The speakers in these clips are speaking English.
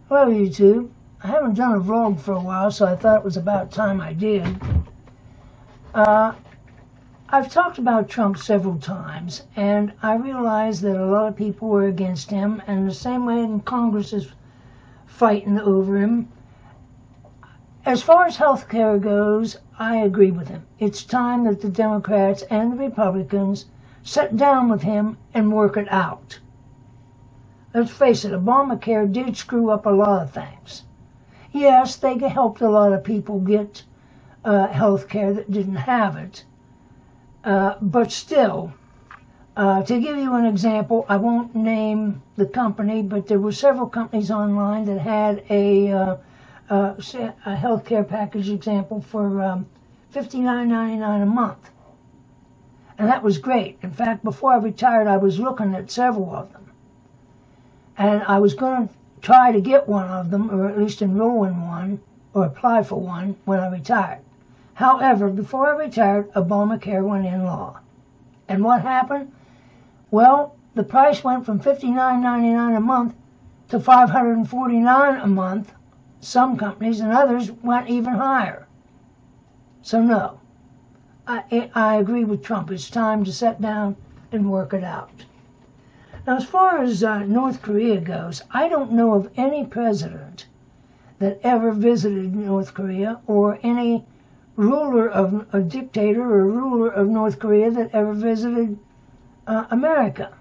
Hello, YouTube. I haven't done a vlog for a while, so I thought it was about time I did. I've talked about Trump several times, and I realize that a lot of people were against him, and the same way Congress is fighting over him. As far as health care goes, I agree with him. It's time that the Democrats and the Republicans sit down with him and work it out. Let's face it, Obamacare did screw up a lot of things. Yes, they helped a lot of people get health care that didn't have it. But still, to give you an example, I won't name the company, but there were several companies online that had a health care package example for $59.99 a month. And that was great. In fact, before I retired, I was looking at several of them. And I was going to try to get one of them, or at least enroll in one, or apply for one when I retired. However, before I retired, Obamacare went in law. And what happened? Well, the price went from $59.99 a month to $549 a month. Some companies and others went even higher. So no, I agree with Trump. It's time to sit down and work it out. Now, as far as North Korea goes, I don't know of any president that ever visited North Korea, or any ruler of a dictator or ruler of North Korea that ever visited America.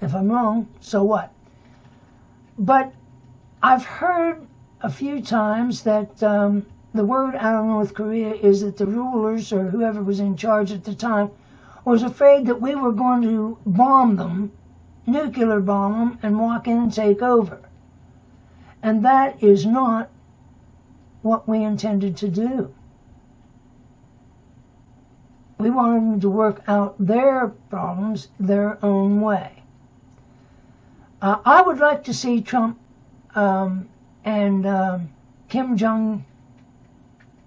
If I'm wrong, so what? But I've heard a few times that the word out of North Korea is that the rulers, or whoever was in charge at the time, was afraid that we were going to bomb them, nuclear bomb them, and walk in and take over. And that is not what we intended to do. We wanted them to work out their problems their own way. I would like to see Trump and Kim Jong-un,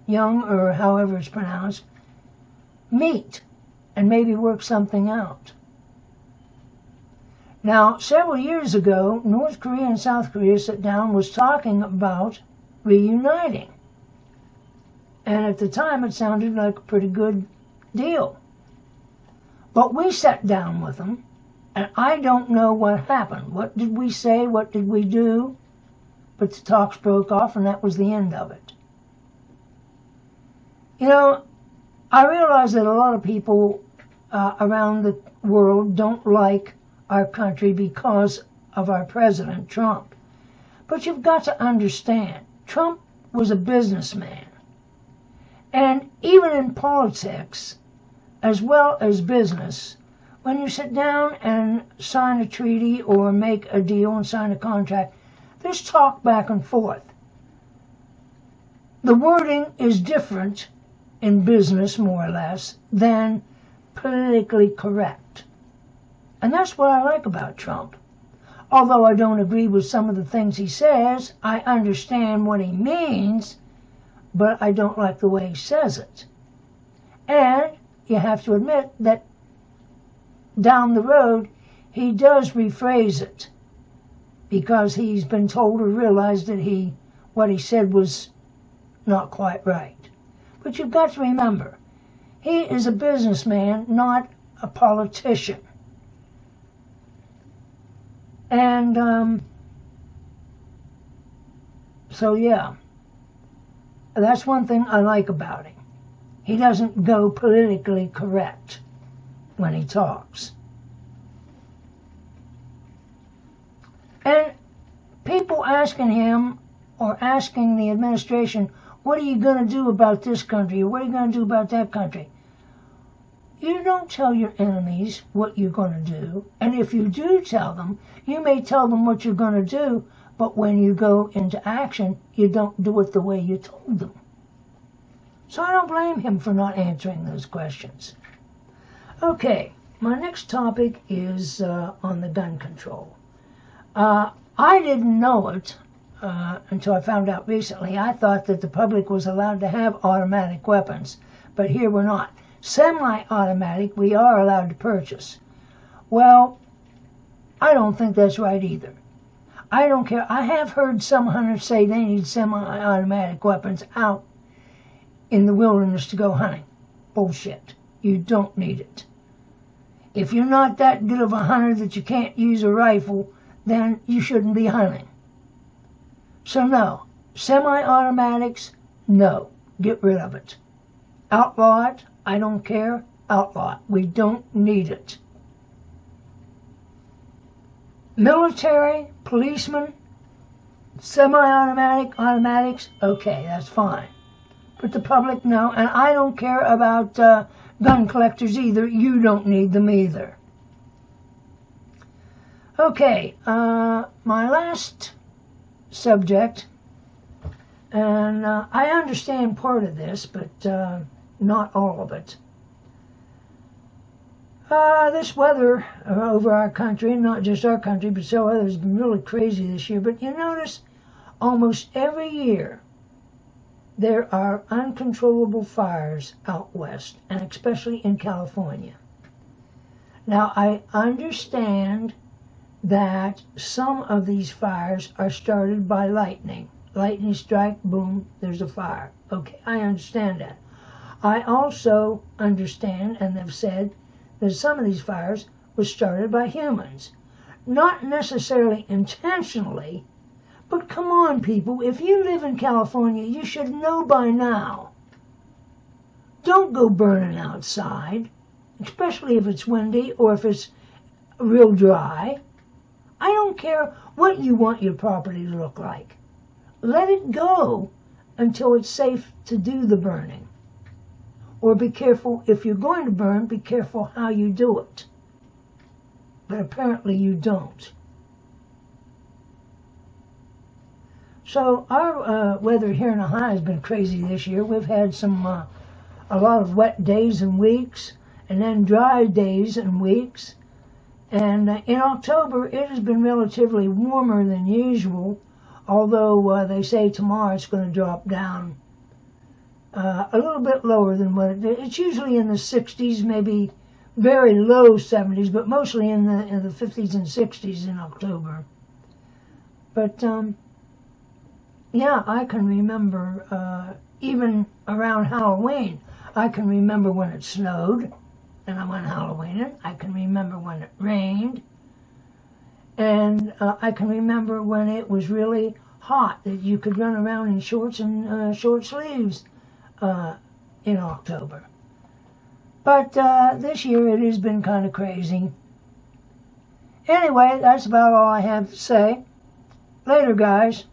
or however it's pronounced, meet and maybe work something out. Now, several years ago, North Korea and South Korea sat down, was talking about reuniting. And at the time, it sounded like a pretty good deal. But we sat down with them, and I don't know what happened. What did we say? What did we do? But the talks broke off, and that was the end of it. You know, I realize that a lot of people around the world don't like our country because of our president, Trump. But you've got to understand, Trump was a businessman. And even in politics, as well as business, when you sit down and sign a treaty or make a deal and sign a contract, there's talk back and forth. The wording is different in business, more or less, than politically correct. And that's what I like about Trump. Although I don't agree with some of the things he says, I understand what he means, but I don't like the way he says it. And you have to admit that down the road, he does rephrase it, because he's been told or realized that what he said was not quite right. But you've got to remember, he is a businessman, not a politician. And so yeah, that's one thing I like about him. He doesn't go politically correct when he talks. And people asking him, or asking the administration, what are you going to do about this country, or what are you going to do about that country? You don't tell your enemies what you're going to do. And if you do tell them, you may tell them what you're going to do, but when you go into action, you don't do it the way you told them. So I don't blame him for not answering those questions. Okay, my next topic is on the gun control. I didn't know it until I found out recently. I thought that the public was allowed to have automatic weapons, but here we're not. Semi-automatic, we are allowed to purchase. Well, I don't think that's right either. I don't care. I have heard some hunters say they need semi-automatic weapons out in the wilderness to go hunting. Bullshit. You don't need it. If you're not that good of a hunter that you can't use a rifle, then you shouldn't be hunting. So no. Semi-automatics, no. Get rid of it. Outlaw it. I don't care. Outlaw it. We don't need it. Military, policemen, semi-automatic, automatics, okay, that's fine. But the public, no. And I don't care about gun collectors either. You don't need them either. Okay, my last subject, and I understand part of this, but not all of it. This weather over our country, not just our country, but so others, has been really crazy this year. But you notice almost every year there are uncontrollable fires out west, and especially in California. Now, I understand that some of these fires are started by lightning. Lightning strike, boom, there's a fire. Okay, I understand that. I also understand, and have said, that some of these fires were started by humans. Not necessarily intentionally, but come on, people, if you live in California, you should know by now. Don't go burning outside, especially if it's windy or if it's real dry. I don't care what you want your property to look like. Let it go until it's safe to do the burning. Or be careful, if you're going to burn, be careful how you do it. But apparently you don't. So our weather here in Ohio has been crazy this year. We've had a lot of wet days and weeks, and then dry days and weeks. And in October, it has been relatively warmer than usual, although they say tomorrow it's going to drop down a little bit lower than what it is. It's usually in the 60s, maybe very low 70s, but mostly in the 50s and 60s in October. But yeah, I can remember even around Halloween. I can remember when it snowed, and I went Halloweening. I can remember when it rained, and I can remember when it was really hot, that you could run around in shorts and short sleeves in October. But this year it has been kind of crazy. Anyway, that's about all I have to say. Later, guys.